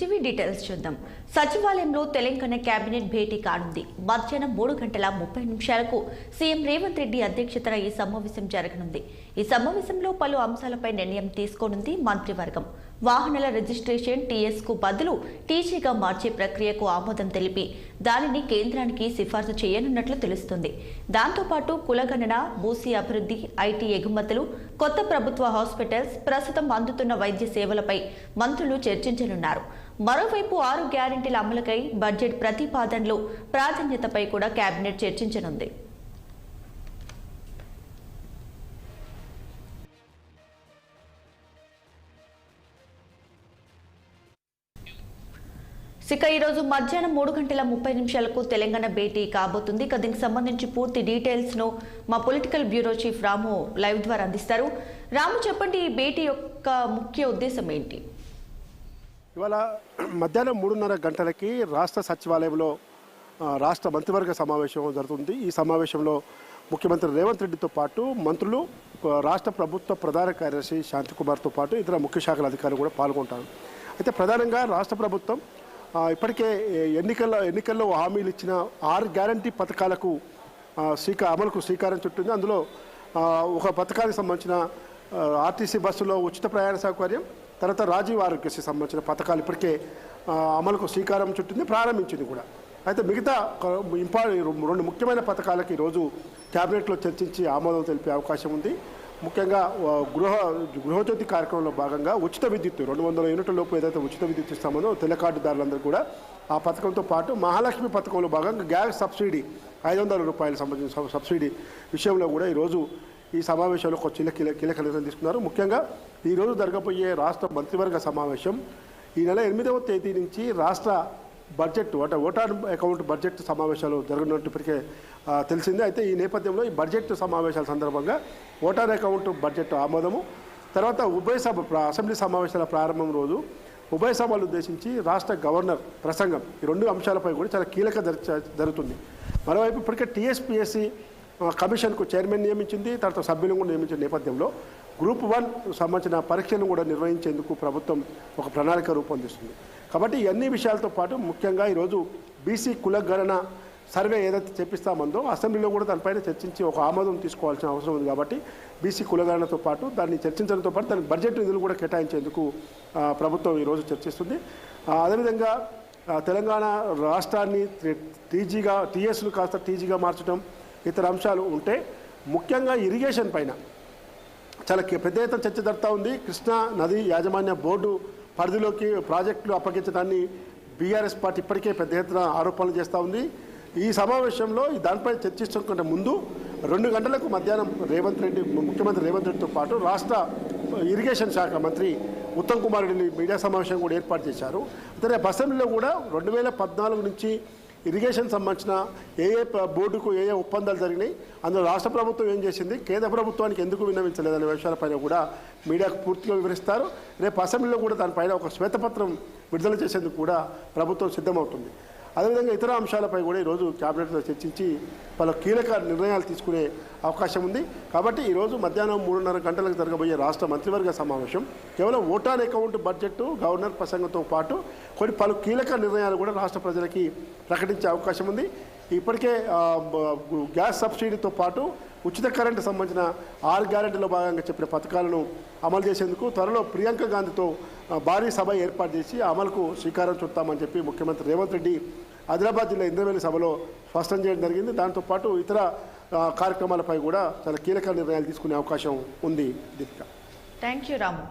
TV details చూద్దాం. సచివాలయంలో Telangana cabinet భేటీ కానుంది. మధ్యాహ్నం 3:30 సీఎం రేవంత్ రెడ్డి అధ్యక్షతన ఈ సమావేశం జరగనుంది. ఈ సమావేశంలో పలు అంశాలపై నిర్ణయం తీసుకోనుంది మంత్రివర్గం. వాహనాల రిజిస్ట్రేషన్ టీఎస్ కు బదులు టీజీగా మార్చే ప్రక్రియకు ఆమోదం తెలిపి దానిని కేంద్రానికి సిఫార్సు చేయనున్నట్లు తెలుస్తుంది. దాంతోపాటు కులగణన, బూసీ అభివృద్ధి, ఐటీ ఎగుమతులు, కొత్త ప్రభుత్వ హాస్పిటల్స్, ప్రస్తుతం అందుతున్న వైద్య సేవలపై మంత్రులు చర్చించనున్నారు. మరోవైపు 6 గ్యారెంటీల అమలుకై బడ్జెట్ ప్రతిపాదనలు ప్రాధాన్యతపై కూడా కేబినెట్ చర్చించనుంది. ఇక ఈరోజు మధ్యాహ్నం 3:30 తెలంగాణ భేటీ కాబోతుంది. దీనికి సంబంధించి పూర్తి డీటెయిల్స్ ను మా పొలిటికల్ బ్యూరో చీఫ్ రాము లైవ్ ద్వారా అందిస్తారు. రాము, చెప్పండి, ఈ భేటీ యొక్క ముఖ్య ఉద్దేశం ఏంటి? ఇవాళ మధ్యాహ్నం 3:30 రాష్ట్ర సచివాలయంలో రాష్ట్ర మంత్రివర్గ సమావేశం జరుగుతుంది. ఈ సమావేశంలో ముఖ్యమంత్రి రేవంత్ రెడ్డితో పాటు మంత్రులు, రాష్ట్ర ప్రభుత్వ ప్రధాన కార్యదర్శి శాంతికుమార్తో పాటు ఇతర ముఖ్య శాఖల అధికారులు కూడా పాల్గొంటారు. అయితే ప్రధానంగా రాష్ట్ర ప్రభుత్వం ఇప్పటికే ఎన్నికల్లో హామీలు ఇచ్చిన 6 గ్యారంటీ పథకాలకు అమలుకు శ్రీకారం చుట్టింది. అందులో ఒక పథకానికి సంబంధించిన ఆర్టీసీ బస్సులో ఉచిత ప్రయాణ సౌకర్యం, తర్వాత రాజీవ్ ఆరోగ్యశ్రీ సంబంధించిన పథకాలు ఇప్పటికే అమలుకు శ్రీకారం చుట్టింది, ప్రారంభించింది కూడా. అయితే మిగతా 2 ముఖ్యమైన పథకాలకు ఈరోజు క్యాబినెట్లో చర్చించి ఆమోదం తెలిపే అవకాశం ఉంది. ముఖ్యంగా గృహజ్యోతి కార్యక్రమంలో భాగంగా ఉచిత విద్యుత్ 200 యూనిట్ల లోపు ఏదైతే ఉచిత విద్యుత్ ఇస్తామో తెల్లకార్డుదారులందరూ కూడా ఆ పథకంతో పాటు మహాలక్ష్మి పథకంలో భాగంగా గ్యాస్ సబ్సిడీ 500 రూపాయలు సంబంధించిన సబ్సిడీ విషయంలో కూడా ఈరోజు ఈ సమావేశంలో ఒక కీలక నిర్ణయం తీసుకున్నారు. ముఖ్యంగా ఈరోజు జరగబోయే రాష్ట్ర మంత్రివర్గ సమావేశం ఈ నెల 8వ తేదీ నుంచి రాష్ట్ర బడ్జెట్ ఓటాన్ అకౌంట్ బడ్జెట్ సమావేశాలు జరగనున్నట్టు ఇప్పటికే తెలిసిందే. అయితే ఈ నేపథ్యంలో ఈ బడ్జెట్ సమావేశాల సందర్భంగా ఓటాన్ అకౌంట్ బడ్జెట్ ఆమోదము, తర్వాత అసెంబ్లీ సమావేశాల ప్రారంభం రోజు ఉభయ సభలు ఉద్దేశించి రాష్ట్ర గవర్నర్ ప్రసంగం, ఈ 2 అంశాలపై కూడా చాలా కీలక జరుగుతుంది. మరోవైపు ఇప్పటికే టీఎస్పీఎస్సీ కమిషన్కు చైర్మన్ నియమించింది, తర్వాత సభ్యులను కూడా నియమించిన నేపథ్యంలో గ్రూప్ 1 సంబంధించిన పరీక్షలను కూడా నిర్వహించేందుకు ప్రభుత్వం ఒక ప్రణాళిక రూపొందిస్తుంది. కాబట్టి అన్ని విషయాలతో పాటు ముఖ్యంగా ఈరోజు బీసీ కులగణన సర్వే ఏదైతే చెప్పిస్తామందో అసెంబ్లీలో కూడా దానిపైన చర్చించి ఒక ఆమోదం తీసుకోవాల్సిన అవసరం ఉంది. కాబట్టి బీసీ కులగణనతో పాటు దాన్ని చర్చించడంతో పాటు దానికి బడ్జెట్ నిధులు కూడా కేటాయించేందుకు ప్రభుత్వం ఈరోజు చర్చిస్తుంది. అదేవిధంగా తెలంగాణ రాష్ట్రాన్ని టీఎస్ను కాస్త టీజీగా మార్చడం, ఇతర అంశాలు ఉంటే ముఖ్యంగా ఇరిగేషన్ పైన చాలా పెద్ద ఎత్తున చర్చ జరుగుతూ ఉంది. కృష్ణా నది యాజమాన్య బోర్డు పరిధిలోకి ప్రాజెక్టులు అప్పగించడాన్ని బీఆర్ఎస్ పార్టీ ఇప్పటికే పెద్ద ఎత్తున ఆరోపణలు చేస్తూ ఉంది. ఈ సమావేశంలో దానిపై చర్చించకుండా ముందు 2 గంటలకు మధ్యాహ్నం ముఖ్యమంత్రి రేవంత్ రెడ్డితో పాటు రాష్ట్ర ఇరిగేషన్ శాఖ మంత్రి ఉత్తమ్ కుమార్ రెడ్డి మీడియా సమావేశం కూడా ఏర్పాటు చేశారు. అయితే అసెంబ్లీలో కూడా 2014 నుంచి ఇరిగేషన్ సంబంధించిన ఏ బోర్డుకు ఏ ఒప్పందాలు జరిగినాయి, అందులో రాష్ట్ర ప్రభుత్వం ఏం చేసింది, కేంద్ర ప్రభుత్వానికి ఎందుకు విన్నవించలేదనే విషయాలపైన కూడా మీడియాకు పూర్తిగా వివరిస్తారు. రేపు అసెంబ్లీలో కూడా దానిపైన ఒక శ్వేతపత్రం విడుదల చేసేందుకు కూడా ప్రభుత్వం సిద్ధమవుతుంది. అదేవిధంగా ఇతర అంశాలపై కూడా ఈరోజు క్యాబినెట్లో చర్చించి పలు కీలక నిర్ణయాలు తీసుకునే అవకాశం ఉంది. కాబట్టి ఈరోజు మధ్యాహ్నం 3:30 జరగబోయే రాష్ట్ర మంత్రివర్గ సమావేశం కేవలం ఓటాన్ అకౌంట్ బడ్జెట్, గవర్నర్ ప్రసంగంతో పాటు పలు కీలక నిర్ణయాలు కూడా రాష్ట్ర ప్రజలకి ప్రకటించే అవకాశం ఉంది. ఇప్పటికే గ్యాస్ సబ్సిడీతో పాటు ఉచిత కరెంటు సంబంధించిన 6 గ్యారెంటీలో భాగంగా చెప్పిన పథకాలను అమలు చేసేందుకు త్వరలో ప్రియాంక గాంధీతో భారీ సభ ఏర్పాటు చేసి అమలుకు శ్రీకారం చుడతామని చెప్పి ముఖ్యమంత్రి రేవంత్ రెడ్డి ఆదిలాబాద్ జిల్లా ఇంద్రవెల్లి సభలో స్పష్టం చేయడం జరిగింది. దాంతోపాటు ఇతర కార్యక్రమాలపై కూడా చాలా కీలక నిర్ణయాలు తీసుకునే అవకాశం ఉంది. Deepika, thank you Ramu.